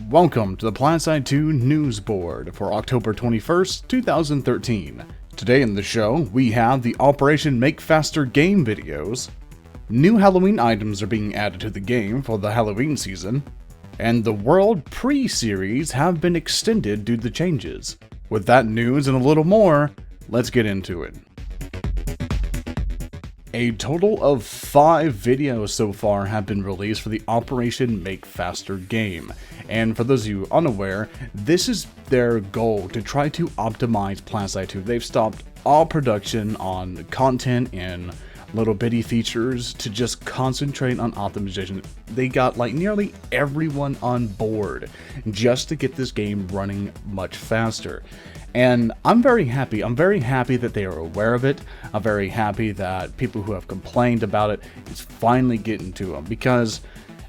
Welcome to the Planetside 2 news board for October 21st, 2013. Today in the show, we have the Operation Make Faster game videos, new Halloween items are being added to the game for the Halloween season, and the World Prix series have been extended due to the changes. With that news and a little more, let's get into it. A total of 5 videos so far have been released for the Operation Make Faster game, and for those of you unaware, this is their goal to try to optimize Planetside 2. They've stopped all production on content and little bitty features to just concentrate on optimization. They got like nearly everyone on board just to get this game running much faster. And I'm very happy. I'm very happy that they are aware of it. I'm very happy that people who have complained about it is finally getting to them, because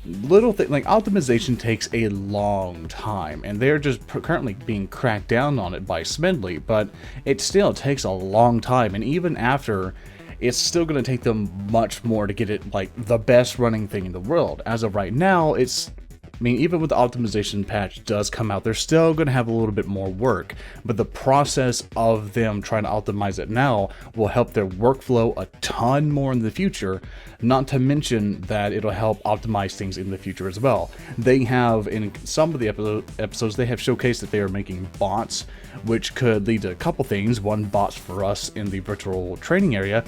little things like optimization takes a long time, and they're just currently being cracked down on it by Smedley, but it still takes a long time, and even after, it's still going to take them much more to get it like the best running thing in the world. As of right now, even with the optimization patch does come out, they're still going to have a little bit more work, but the process of them trying to optimize it now will help their workflow a ton more in the future, not to mention that it'll help optimize things in the future as well. They have, in some of the episodes, they have showcased that they are making bots, which could lead to a couple things. One, bots for us in the virtual training area,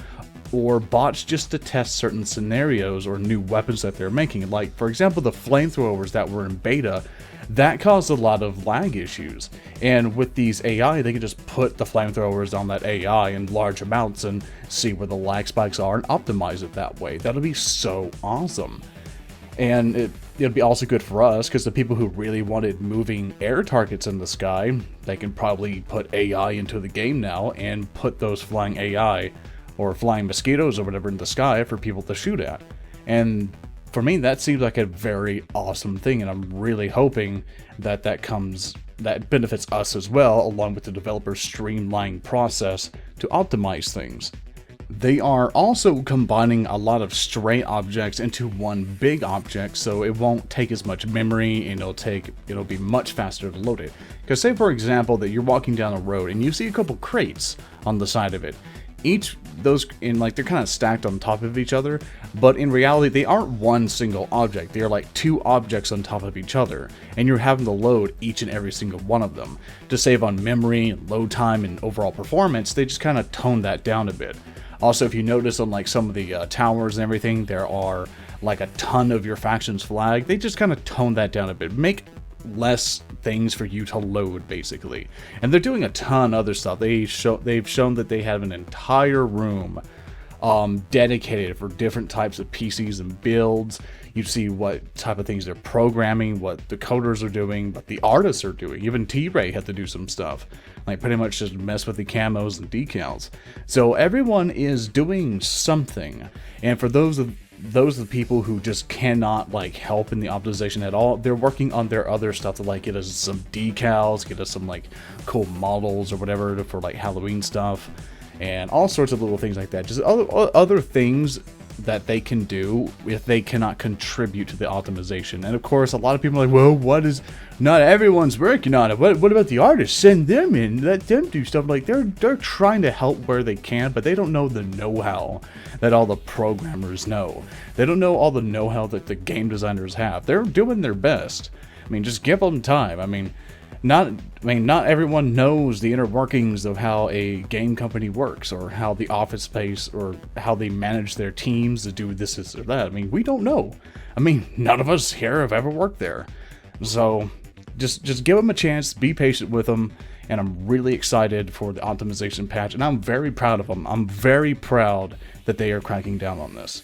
or bots just to test certain scenarios or new weapons that they're making. Like, for example, the flamethrowers that were in beta, that caused a lot of lag issues. And with these AI, they can just put the flamethrowers on that AI in large amounts and see where the lag spikes are and optimize it that way. That'll be so awesome. And it'd be also good for us, because the people who really wanted moving air targets in the sky, they can probably put AI into the game now and put those flying AI or flying mosquitoes or whatever in the sky for people to shoot at. And for me, that seems like a very awesome thing, and I'm really hoping that that benefits us as well, along with the developer's streamlining process to optimize things. They are also combining a lot of stray objects into one big object, so it won't take as much memory, and it'll be much faster to load it. Because say, for example, that you're walking down a road and you see a couple crates on the side of it. They're kind of stacked on top of each other, but in reality they aren't one single object. They are like 2 objects on top of each other, and you're having to load each and every single one of them. To save on memory and load time and overall performance, they just kind of toned that down a bit. Also, if you notice on like some of the towers and everything, there are like a ton of your faction's flag. They just kind of toned that down a bit, make less things for you to load, basically. And they're doing a ton of other stuff. They've shown that they have an entire room dedicated for different types of PCs and builds. You see what type of things they're programming, what the coders are doing, what the artists are doing. Even T-Ray had to do some stuff, like pretty much just mess with the camos and decals. So everyone is doing something, and for those are the people who just cannot like help in the optimization at all, they're working on their other stuff to like get us some decals, get us some like cool models or whatever for like Halloween stuff, and all sorts of little things like that. Just other things that they can do if they cannot contribute to the optimization. And of course, a lot of people are like, well, not everyone's working on it. What about the artists? Send them in, let them do stuff. Like, they're trying to help where they can, but they don't know the know-how that all the programmers know. They don't know all the know-how that the game designers have. They're doing their best. I mean, just give them time. Not everyone knows the inner workings of how a game company works, or how the office space, or how they manage their teams to do this or that. We don't know. None of us here have ever worked there. So just give them a chance, be patient with them, and I'm really excited for the optimization patch, and I'm very proud of them. I'm very proud that they are cracking down on this.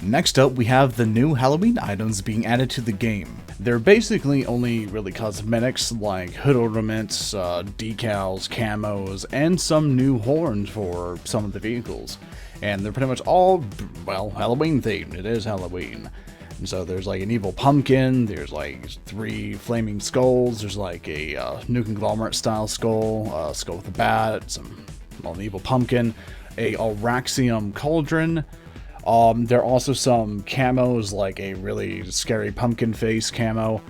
Next up, we have the new Halloween items being added to the game. They're basically only really cosmetics like hood ornaments, decals, camos, and some new horns for some of the vehicles. And they're pretty much all, Halloween themed. It is Halloween. And so there's like an evil pumpkin, there's like 3 flaming skulls, there's like a new conglomerate style skull, skull with a bat, an evil pumpkin, a Araxium cauldron, There are also some camos, like a really scary pumpkin face camo.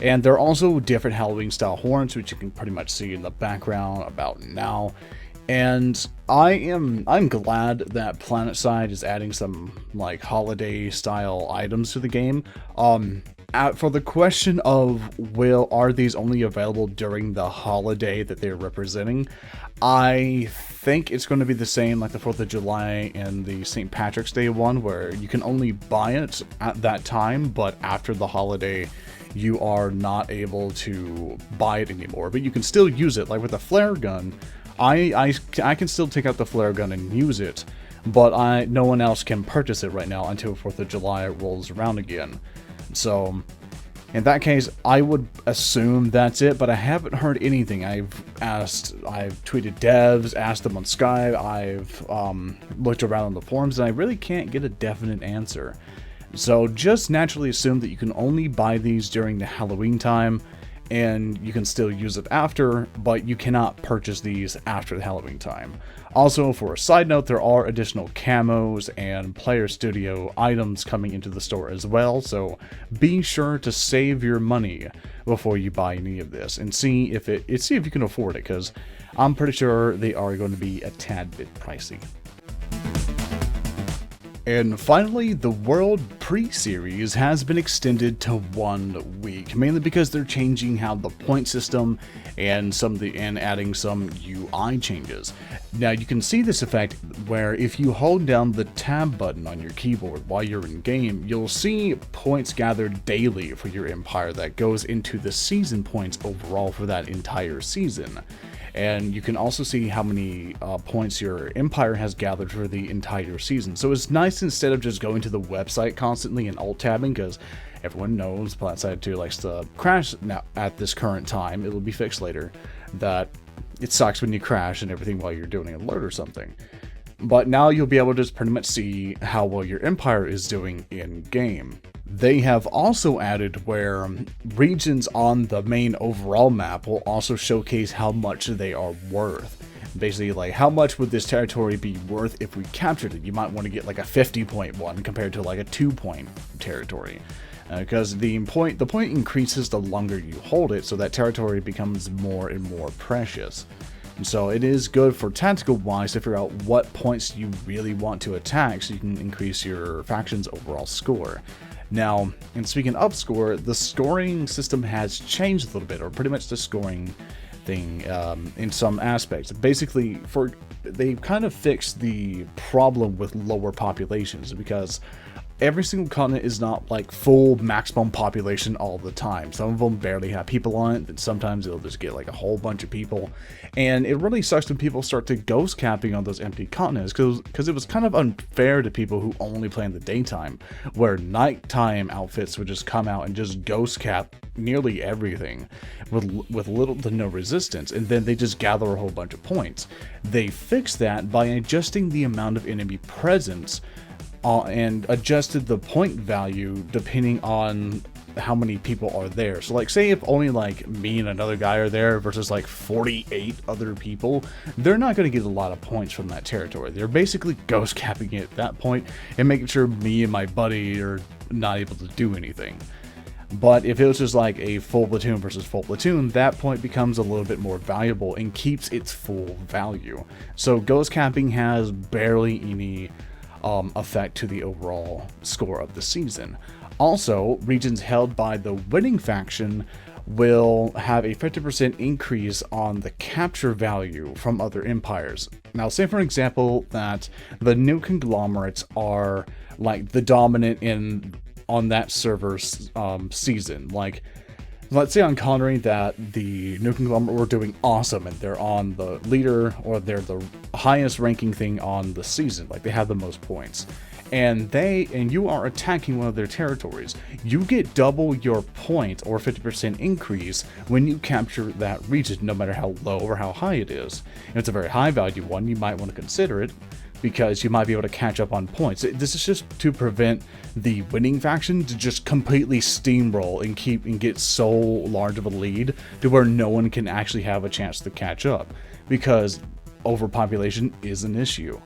And there are also different Halloween style horns, which you can pretty much see in the background about now. And I'm glad that Planetside is adding some like holiday style items to the game. For the question of are these only available during the holiday that they're representing, I think it's going to be the same like the 4th of July and the St. Patrick's Day one, where you can only buy it at that time, but after the holiday you are not able to buy it anymore. But you can still use it, like with a flare gun. I can still take out the flare gun and use it, but no one else can purchase it right now until 4th of July rolls around again. So in that case, I would assume that's it, but I haven't heard anything. I've tweeted devs, asked them on Skype, I've looked around on the forums, and I really can't get a definite answer. So just naturally assume that you can only buy these during the Halloween time, and you can still use it after, but you cannot purchase these after the Halloween time. Also, for a side note, there are additional camos and player studio items coming into the store as well, so be sure to save your money before you buy any of this, and see if you can afford it, because I'm pretty sure they are going to be a tad bit pricey. And finally, the World Prix series has been extended to 1 week, mainly because they're changing how the point system and adding some UI changes. Now you can see this effect where if you hold down the tab button on your keyboard while you're in game, you'll see points gathered daily for your empire that goes into the season points overall for that entire season. And you can also see how many points your empire has gathered for the entire season. So it's nice instead of just going to the website constantly and alt-tabbing, because everyone knows Planetside 2 likes to crash now at this current time. It'll be fixed later, that it sucks when you crash and everything while you're doing an alert or something. But now you'll be able to just pretty much see how well your empire is doing in game. They have also added where regions on the main overall map will also showcase how much they are worth. Basically, like, how much would this territory be worth if we captured it? You might want to get like a 50-point one compared to like a 2-point territory. Because the point increases the longer you hold it, so that territory becomes more and more precious. And so it is good for tactical wise to figure out what points you really want to attack, so you can increase your faction's overall score. Now, and speaking of score, the scoring system has changed a little bit, or pretty much the scoring thing in some aspects. Basically, they kind of fixed the problem with lower populations, because every single continent is not like full maximum population all the time. Some of them barely have people on it, and sometimes it'll just get like a whole bunch of people. And it really sucks when people start to ghost capping on those empty continents, because it was kind of unfair to people who only play in the daytime, where nighttime outfits would just come out and just ghost cap nearly everything with little to no resistance, and then they just gather a whole bunch of points. They fixed that by adjusting the amount of enemy presence and adjusted the point value depending on how many people are there. So like, say if only like me and another guy are there versus like 48 other people, they're not going to get a lot of points from that territory. They're basically ghost capping it at that point and making sure me and my buddy are not able to do anything. But if it was just like a full platoon versus full platoon, that point becomes a little bit more valuable and keeps its full value. So ghost capping has barely any effect to the overall score of the season. Also, regions held by the winning faction will have a 50% increase on the capture value from other empires. Now, say for example that the new conglomerates are like the dominant on that server's season. Like, let's say on Connery that the new conglomerate were doing awesome and they're on the leader, or they're the highest ranking thing on the season, like they have the most points, and you are attacking one of their territories. You get double your point, or 50% increase, when you capture that region, no matter how low or how high it is. If it's a very high value one, you might want to consider it, because you might be able to catch up on points. This is just to prevent the winning faction to just completely steamroll and get so large of a lead to where no one can actually have a chance to catch up, because overpopulation is an issue.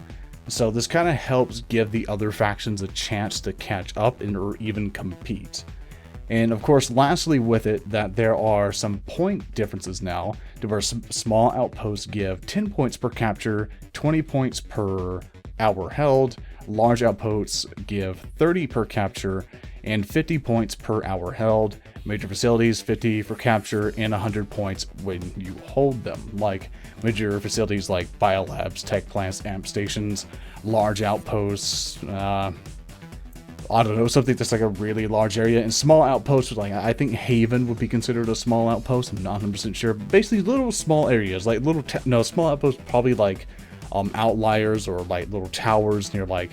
So this kind of helps give the other factions a chance to catch up and or even compete. And of course, lastly with it, that there are some point differences now, to where small outposts give 10 points per capture, 20 points per hour held, large outposts give 30 per capture, and 50 points per hour held, major facilities 50 for capture, and 100 points when you hold them, like major facilities like biolabs, tech plants, amp stations, large outposts, I don't know, something that's like a really large area, and small outposts, like I think Haven would be considered a small outpost. I'm not 100% sure, but basically little small areas, like small outposts, probably like outliers or like little towers near, like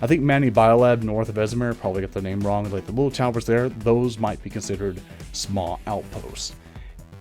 I think Manny Biolab north of Ezimer, probably got the name wrong, like the little towers there, those might be considered small outposts.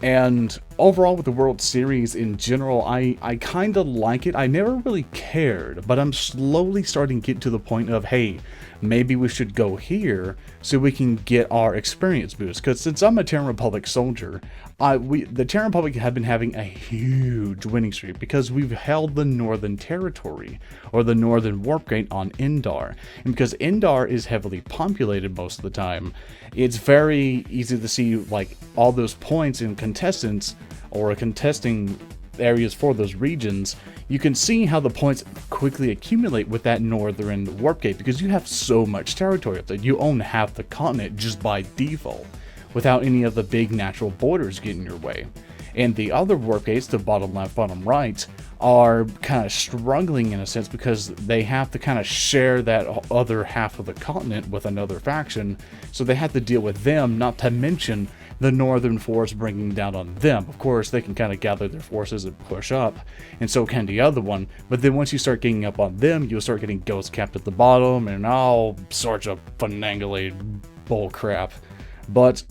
And overall with the World Series in general, I kind of like it. I never really cared, but I'm slowly starting to get to the point of, hey, maybe we should go here so we can get our experience boost. Because since I'm a Terran Republic soldier, the Terran Republic have been having a huge winning streak because we've held the Northern Territory, or the Northern Warp Gate on Endar. And because Endar is heavily populated most of the time, it's very easy to see like all those points in contestants or contesting areas for those regions. You can see how the points quickly accumulate with that Northern Warp Gate because you have so much territory up there. You own half the continent just by default, without any of the big natural borders getting your way. And the other warp gates, the bottom left, bottom right, are kind of struggling in a sense because they have to kind of share that other half of the continent with another faction, so they have to deal with them, not to mention the northern force bringing down on them. Of course, they can kind of gather their forces and push up, and so can the other one, but then once you start getting up on them, you'll start getting ghost capped at the bottom and all sorts of finagly bull crap. But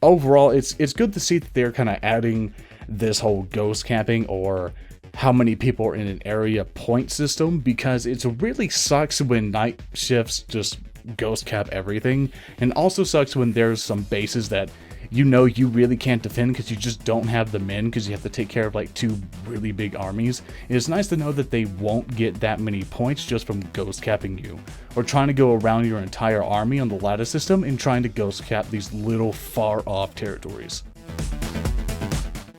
overall, it's good to see that they're kind of adding this whole ghost capping, or how many people are in an area point system, because it really sucks when night shifts just ghost cap everything, and also sucks when there's some bases that you really can't defend because you just don't have the men, because you have to take care of like 2 really big armies. And it's nice to know that they won't get that many points just from ghost capping you, or trying to go around your entire army on the ladder system and trying to ghost cap these little far off territories.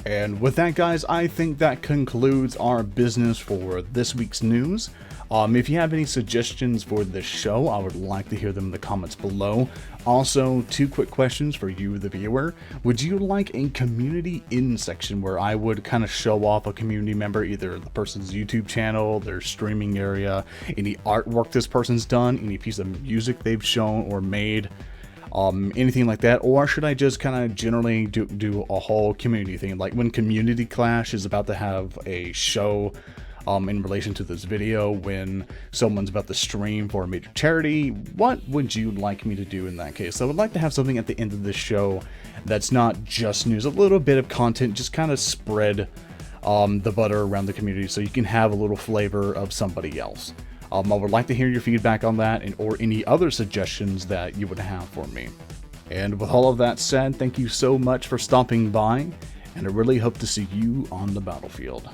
And with that, guys, I think that concludes our business for this week's news. If you have any suggestions for this show, I would like to hear them in the comments below. Also, 2 quick questions for you, the viewer. Would you like a community in section where I would kind of show off a community member, either the person's YouTube channel, their streaming area, any artwork this person's done, any piece of music they've shown or made, anything like that? Or should I just kind of generally do a whole community thing, like when Community Clash is about to have a show in relation to this video, when someone's about to stream for a major charity? What would you like me to do in that case? I would like to have something at the end of this show that's not just news, a little bit of content, just kind of spread the butter around the community so you can have a little flavor of somebody else. I would like to hear your feedback on that, or any other suggestions that you would have for me. And with all of that said, thank you so much for stopping by, and I really hope to see you on the battlefield.